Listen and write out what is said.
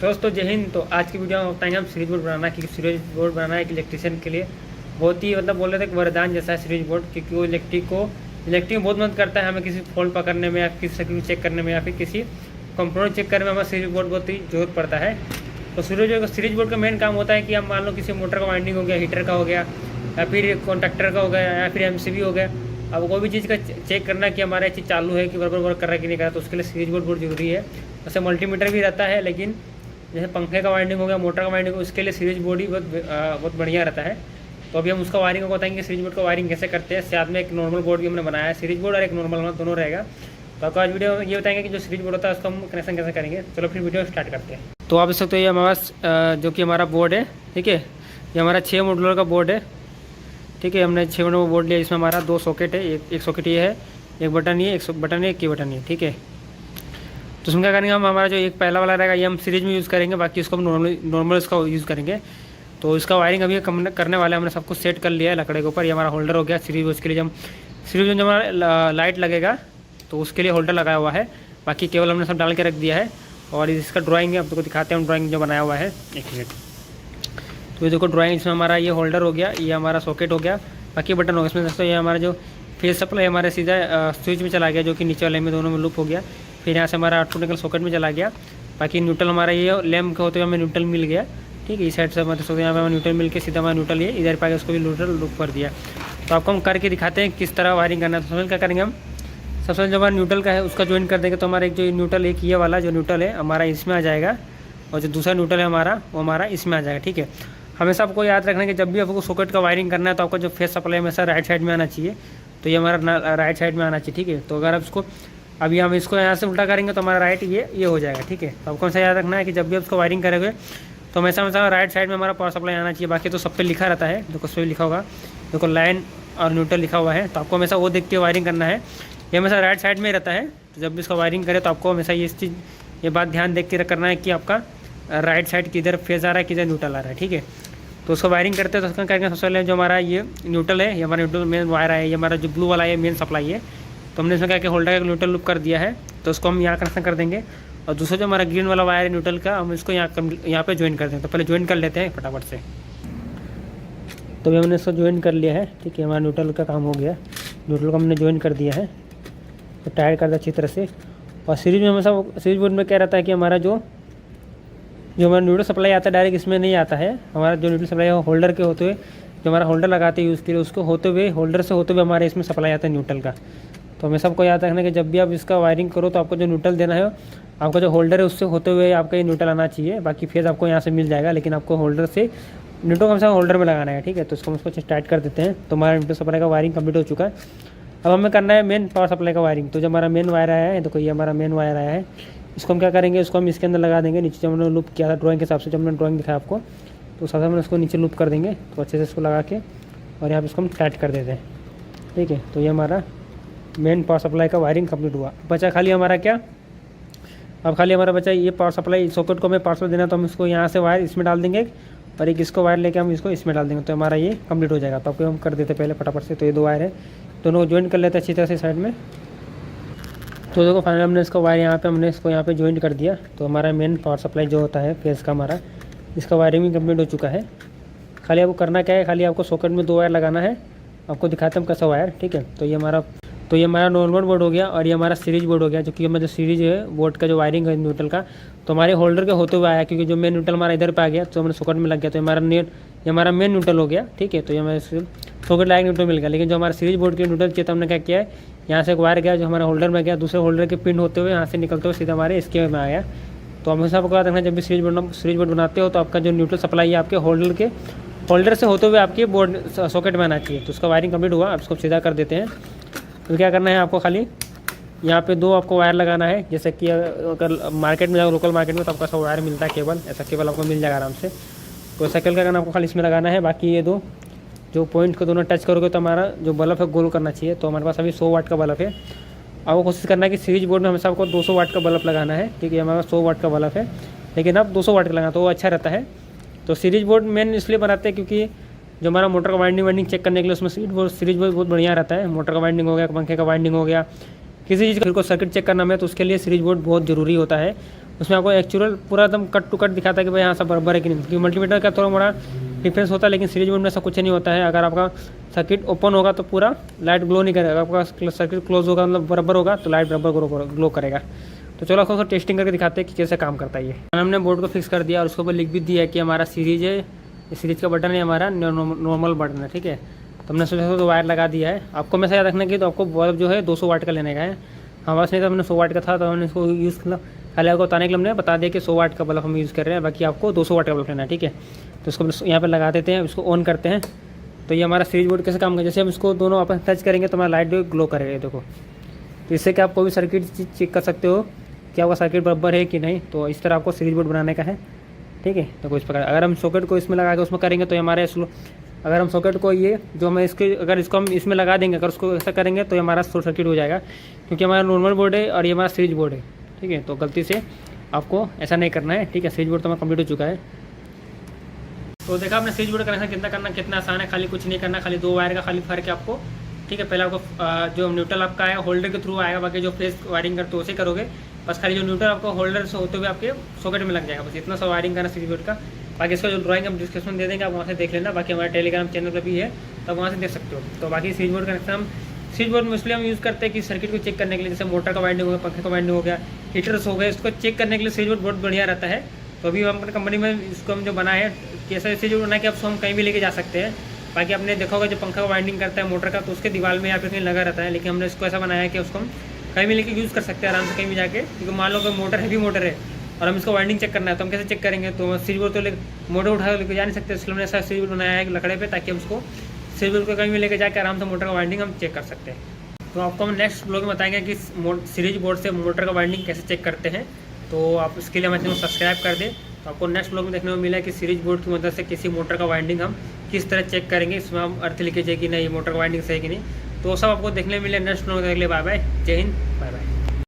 दोस्तों जय हिंद। तो आज की वीडियो में बताएंगे हम स्विच बोर्ड बनाना, क्योंकि स्विच बोर्ड बनाना एक इलेक्ट्रिशियन के लिए बहुत ही बोल रहे थे एक वरदान जैसा है स्विच बोर्ड, क्योंकि वो इलेक्ट्रिक में बहुत मदद करता है हमें किसी फॉल्ट पकड़ने में या किसी सर्किट चेक करने में या फिर किसी कंपोनेंट चेक करने में हमें स्विच बोर्ड बहुत ही जरूरत पड़ता है। तो स्विच बोर्ड का मेन काम होता है कि हम मान लो किसी मोटर का वाइंडिंग हो गया, हीटर का हो गया या फिर कॉन्ट्रैक्टर का हो गया या फिर MCB हो गया, अब कोई भी चीज़ का चेक करना कि हमारा चीज़ चालू है कि बराबर वर्क कर रहा है कि नहीं कर रहा, तो उसके लिए स्विच बोर्ड बहुत जरूरी है। वैसे मल्टीमीटर भी रहता है, लेकिन जैसे पंखे का वाइंडिंग हो गया, मोटर का वाइंडिंग हो, उसके लिए स्विच बोर्ड ही बहुत बढ़िया रहता है। तो अभी हम उसका वायरिंग को बताएंगे, स्विच बोर्ड का वायरिंग कैसे करते हैं। साथ में एक नॉर्मल बोर्ड भी हमने बनाया है, स्विच बोर्ड और एक नॉर्मल दोनों रहेगा। तो आपको आज वीडियो ये बताएंगे कि जो स्विच बोर्ड होता है उसका हम कनेक्शन कैसे करेंगे। चलो फिर वीडियो स्टार्ट करते हैं। तो आप देख सकते हो ये हमारे पास जो कि हमारा बोर्ड है, ठीक है, ये हमारा 6 मॉड्यूलर का बोर्ड है, ठीक है। हमने 6 मॉड्यूलर बोर्ड लिया, इसमें हमारा 2 सॉकेट है, एक सॉकेट ये है, एक बटन ये, एक बटन है, एक की बटन ये, ठीक है। तो उसमें क्या करेंगे हम, हमारा जो एक पहला वाला रहेगा ये हम सीरीज में यूज़ करेंगे, बाकी उसको हम नॉर्मल उसका यूज़ करेंगे। तो इसका वायरिंग अभी करने वाले हमने सब कुछ सेट कर लिया है लकड़े के ऊपर। ये हमारा होल्डर हो गया सीरीज, उसके लिए जब सीरीज में जब हमारा लाइट लगेगा तो उसके लिए होल्डर लगाया हुआ है, बाकी केवल हमने सब डाल के रख दिया है। और इसका ड्राइंग है, आपको दिखाते हैं हम ड्राइंग जो बनाया हुआ है, एक मिनट। तो ये देखो ड्राइंग, इसमें हमारा ये होल्डर हो गया, ये हमारा सॉकेट हो गया, बाकी बटन हो गया। इसमें दोस्तों ये हमारा जो फेस सप्लाई हमारे सीधा स्विच में चला गया, जो कि नीचे वाले में दोनों में लूप हो गया। फिर यहाँ से हमारा ऑटोमेटिकल सॉकेट में चला गया। बाकी न्यूट्रल हमारा ये लैम्प के होते हुए हमें न्यूट्रल मिल गया, ठीक है। इस साइड से मतलब यहाँ पे हमें न्यूट्रल मिल के सीधा हमारा न्यूट्रल ये इधर पे उसको भी न्यूट्रल लूप कर दिया। तो आपको हम करके दिखाते हैं किस तरह वायरिंग करना है। तो सबसे क्या करेंगे हम, सबसे पहले जो हमारा न्यूट्रल का है उसका ज्वाइन कर देंगे। तो हमारा एक जो न्यूट्रल, एक ये वाला जो न्यूट्रल है हमारा इसमें आ जाएगा, और जो दूसरा न्यूट्रल है हमारा वो हमारा इसमें आ जाएगा, ठीक है। हमेशा आपको याद रखना है कि जब भी आपको सॉकेट का वायरिंग करना है तो आपका जो फेस सप्लाई हमेशा राइट साइड में आना चाहिए। तो ये हमारा राइट साइड में आना चाहिए, ठीक है। तो अगर आप इसको अभी हम इसको यहाँ से उल्टा करेंगे तो हमारा राइट ये हो जाएगा, ठीक है। तो आपको हमेशा याद रखना है कि जब भी आप उसको वायरिंग करेंगे तो हमेशा राइट साइड में हमारा पावर सप्लाई आना चाहिए। बाकी तो सब पे लिखा रहता है, देखो उस पर लिखा होगा, देखो लाइन और न्यूट्रल लिखा हुआ है। तो आपको हमेशा वो देख के वायरिंग करना है, ये हमेशा राइट साइड में रहता है। तो जब भी इसका वायरिंग करें तो आपको हमेशा ये बात ध्यान देख के करना है कि आपका राइट साइड किधर फेस आ रहा है, किधर न्यूट्रल आ रहा है, ठीक है। तो उसको वायरिंग करते हैं तो उसका करेंगे, सबसे पहले जो हमारा ये न्यूट्रल है, ये हमारा न्यूट्रल मेन वायर है, ये हमारा जो ब्लू वाला है मेन सप्लाई है। तो हमने इसमें क्या कि होल्डर का न्यूट्रल लूप कर दिया है, तो उसको हम यहाँ कनेक्शन कर देंगे। और दूसरा जो हमारा ग्रीन वाला वायर है न्यूट्रल का, हम इसको यहाँ पे ज्वाइन कर देंगे। तो पहले ज्वाइन कर लेते हैं फटाफट से। तो अभी हमने इसको ज्वाइन कर लिया है, ठीक है। हमारा न्यूट्रल का काम हो गया, न्यूट्रल को हमने ज्वाइन कर दिया है, तो टाइट कर दिया अच्छी तरह से। और सीरीज में हमेशा सीरीज बोर्ड में क्या रहता है कि हमारा जो हमारा न्यूट्रल सप्लाई आता है डायरेक्ट इसमें नहीं आता है। हमारा जो न्यूट्रल सप्लाई है होल्डर के होते हुए, जो हमारा होल्डर लगाते हैं यूज़ के लिए, उसको होते हुए होल्डर से होते हुए हमारे इसमें सप्लाई आता है न्यूट्रल का। तो हमें सबको याद रखना है कि जब भी आप इसका वायरिंग करो तो आपको जो न्यूट्रल देना है, आपका जो होल्डर है उससे होते हुए आपका ये न्यूट्रल आना चाहिए। बाकी फेज आपको यहाँ से मिल जाएगा, लेकिन आपको होल्डर से न्यूट्रल हमेशा होल्डर में लगाना है, ठीक है। तो इसको हम उसको स्टार्ट कर देते हैं। तो हमारा न्यूट्रल सप्लाई का वायरिंग कंप्लीट हो चुका है। अब हमें करना है मेन पावर सप्लाई का वायरिंग। तो जब हमारा मेन वायर आया है, देखो ये हमारा मेन वायर आया है, इसको हम क्या करेंगे, इसको हम इसके अंदर लगा देंगे। नीचे जब हमने लूप किया था ड्राइंग के हिसाब से, जब हमने ड्राइंग दिखाया आपको, तो सबसे हमने उसको नीचे लूप कर देंगे। तो अच्छे से इसको लगा के और यहाँ पे इसको हम टाइट कर देते हैं, ठीक है। तो ये हमारा मेन पावर सप्लाई का वायरिंग कंप्लीट हुआ। बचा खाली हमारा क्या, अब खाली हमारा बचा ये पावर सप्लाई सॉकेट को हमें पावर सप्लाई देना। तो हम इसको यहाँ से वायर इसमें डाल देंगे और एक इसको वायर लेके हम इसको इसमें डाल देंगे, तो हमारा ये कंप्लीट हो जाएगा। तो आपको हम कर देते पहले फटाफट से। तो ये 2 वायर है, दोनों को ज्वाइन कर लेते हैं अच्छी तरह से साइड में। तो देखो फाइनल हमने इसको वायर हमने इसको यहाँ पे ज्वाइन कर दिया। तो हमारा मेन पावर सप्लाई जो होता है फेस का हमारा, इसका वायरिंग भी कंप्लीट हो चुका है। खाली आपको करना क्या है, खाली आपको सॉकेट में 2 वायर लगाना है। आपको दिखाते हैं कैसा वायर, ठीक है। तो ये हमारा नॉर्मल बोर्ड हो गया और ये हमारा सीरीज बोर्ड हो गया, जो कि हमारा जो सीरीज है बोर्ड का जो वायरिंग है न्यूट्रल का, तो हमारे होल्डर के होते हुए आया, क्योंकि जो मेन न्यूट्रल हमारा इधर पे आ गया तो हमारे सॉकेट में लग गया। तो ये हमारा मेन न्यूट्रल हो गया, ठीक है। तो ये हमारे सॉकेट लाइक न्यूट्रल मिल गया। लेकिन जो हमारा सीरीज बोर्ड के न्यूट्रल चाहिए, तो हमने क्या किया है, यहाँ से एक वायर गया जो हमारे होल्डर में गया, दूसरे होल्डर के पिन होते हुए यहाँ से निकलते हुए सीधा हमारे इसके में आया। तो हमेशा आपको याद रखना, जब भी सीरीज बोर्ड बनाते हो तो आपका जो न्यूट्रल सप्लाई है आपके होल्डर से होते हुए आपके बोर्ड सॉकेट में आना चाहिए। तो उसका वायरिंग कंप्लीट हुआ। अब इसको सीधा कर देते हैं। तो क्या करना है, आपको खाली यहाँ पे 2 आपको वायर लगाना है। जैसे कि अगर मार्केट में जाओ, लोकल मार्केट में, तो आपका ऐसा वायर मिलता है केबल, ऐसा केबल आपको मिल जाएगा आराम से। तो ऐसा केबल का करना आपको खाली इसमें लगाना है। बाकी ये 2 जो पॉइंट को दोनों टच करोगे तो हमारा जो बल्ब है गोल करना चाहिए। तो हमारे पास अभी 100 वाट का बल्ब है। आपको कोशिश करना है कि सीरीज बोर्ड में हमेशा आपको 200 वाट का बल्ब लगाना है, ठीक है। हमारा 100 वाट का बल्ब है, लेकिन आप 200 वाट का लगाना तो वो अच्छा रहता है। तो सीरीज बोर्ड मेन इसलिए बनाते हैं क्योंकि जो हमारा मोटर का वाइंडिंग चेक करने के लिए उसमें सीरीज बोर्ड बहुत बढ़िया रहता है। मोटर का वाइंडिंग हो गया, पंखे का वाइंडिंग हो गया, किसी चीज़ को सर्किट चेक करना है तो उसके लिए सीरीज बोर्ड बहुत ज़रूरी होता है। उसमें आपको एक्चुअल पूरा एकदम कट टू कट दिखाता है कि भाई यहाँ सब बराबर है कि नहीं, क्योंकि मल्टीमीटर का थोड़ा मोड़ा डिफरेंस होता है, लेकिन सीरीज बोर्ड में ऐसा कुछ नहीं होता है। अगर आपका सर्किट ओपन होगा तो पूरा लाइट ग्लो नहीं करेगा, आपका सर्किट क्लोज होगा मतलब बराबर होगा तो लाइट बराबर ग्लो करेगा। तो चलो आपको टेस्टिंग करके दिखाते हैं कि कैसे काम करता है ये। हमने बोर्ड को फिक्स कर दिया और उसके ऊपर लिख भी दिया है कि हमारा सीरीज है, सीरीज का बटन है हमारा नॉर्मल बटन है, ठीक है। तो हमने सोचा तो वायर लगा दिया है। आपको हमेशा याद रखना कि तो आपको बल्ब जो है 200 वाट का लेने का है। हमारे पास नहीं था, हमने 100 वाट का था तो हमने इसको यूज़ किया। खाली आपको बताने के लिए हमने बता दिया कि 100 वाट का बल्ब हम यूज़ कर रहे हैं, बाकी आपको 200 वाट का बल्ब लेना है, ठीक है। तो इसको यहाँ पर लगा देते हैं, इसको ऑन करते हैं। तो ये हमारा सीरीज बोर्ड कैसे काम करेगा, जैसे हम इसको दोनों आपस टच करेंगे तो हमारा लाइट जो ग्लो करेगा, देखो। तो इससे कि आप कोई भी सर्किट चेक कर सकते हो कि आपका सर्किट बराबर है कि नहीं। तो इस तरह आपको सीरीज बोर्ड बनाने का है, ठीक है। तो इस प्रकार अगर हम सॉकेट को इसमें लगा के उसमें करेंगे तो हमारे अगर हम सॉकेट को ये जो हमें इसके अगर इसको हम इसमें लगा देंगे, अगर उसको ऐसा करेंगे तो हमारा शॉर्ट सर्किट हो जाएगा, क्योंकि हमारा नॉर्मल बोर्ड है और ये हमारा सीरीज बोर्ड है, ठीक है। तो गलती से आपको ऐसा नहीं करना है, ठीक है। सीरीज बोर्ड तो हमारा कंप्लीट हो चुका है। तो देखा आपने सीरीज बोर्ड कनेक्शन कितना करना कितना आसान है, खाली कुछ नहीं करना, खाली 2 वायर का खाली फर्क है आपको, ठीक है। पहले आपको जो न्यूट्रल आपका है होल्डर के थ्रू आएगा, बाकी जो फेस वायरिंग करते हो उसे करोगे। बस खाली जो न्यूट्रल आपको होल्डर से होते हुए आपके सॉकेट में लग जाएगा, बस इतना सा वायरिंग करना सीरीज बोर्ड का। बाकी इसका जो ड्राइंग हम डिस्क्रिप्शन दे देंगे, आप वहाँ से देख लेना। बाकी हमारे टेलीग्राम चैनल पर भी है, तब वहाँ से देख सकते हो। तो बाकी सीरीज बोर्ड कनेक्शन हम सीरीज बोर्ड में इसलिए हम यूज़ करते हैं कि सर्किट को चेक करने के लिए, जैसे मोटर का वाइंडिंग हो गया, पंखे का वाइंडिंग हो गया, हीटर्स हो गए, इसको चेक करने के लिए सीरीज बोर्ड बहुत बढ़िया रहता है। तो अभी हम अपनी कंपनी में इसको हम जो बनाए हैं कैसे सीरीज बोर्ड बना के आप हम कहीं भी लेके जा सकते हैं। बाकी आपने देखा होगा जो पंखा का वाइंडिंग करता है मोटर का, तो उसके दीवार में या फिर कहीं लगा रहता है, लेकिन हमने इसको ऐसा बनाया है कि उसको हम कहीं भी लेके यूज़ कर सकते हैं आराम से, कहीं भी जाके। क्योंकि मान लो कि मोटर हैवी मोटर है और हम इसको वाइंडिंग चेक करना है तो हम कैसे चेक करेंगे, तो सीरीज बोर्ड तो मोटर उठा लेके जा नहीं सकते, इसलिए हमने ऐसा सीरीज बोर्ड बनाया है लकड़े पे, ताकि हम उसको सीरीज बोर्ड को कहीं भी लेके जाकर आराम से मोटर का वाइंडिंग हम चेक कर सकते हैं। तो आपको हम नेक्स्ट ब्लॉग में बताएंगे कि सीरीज बोर्ड से मोटर का वाइंडिंग कैसे चेक करते हैं। तो आप इसके लिए हमारे चैनल को सब्सक्राइब कर दें। तो आपको नेक्स्ट ब्लॉग में देखने को मिला है कि सीरीज बोर्ड की मदद से किसी मोटर का वाइंडिंग हम किस तरह चेक करेंगे, इसमें हम अर्थ लीकेज है कि नहीं, मोटर का वाइंडिंग सही कि नहीं। तो सब आपको देखने को मिले नेक्स्ट ब्लॉग में। बाय बाय, जय हिंद, बाय बाय।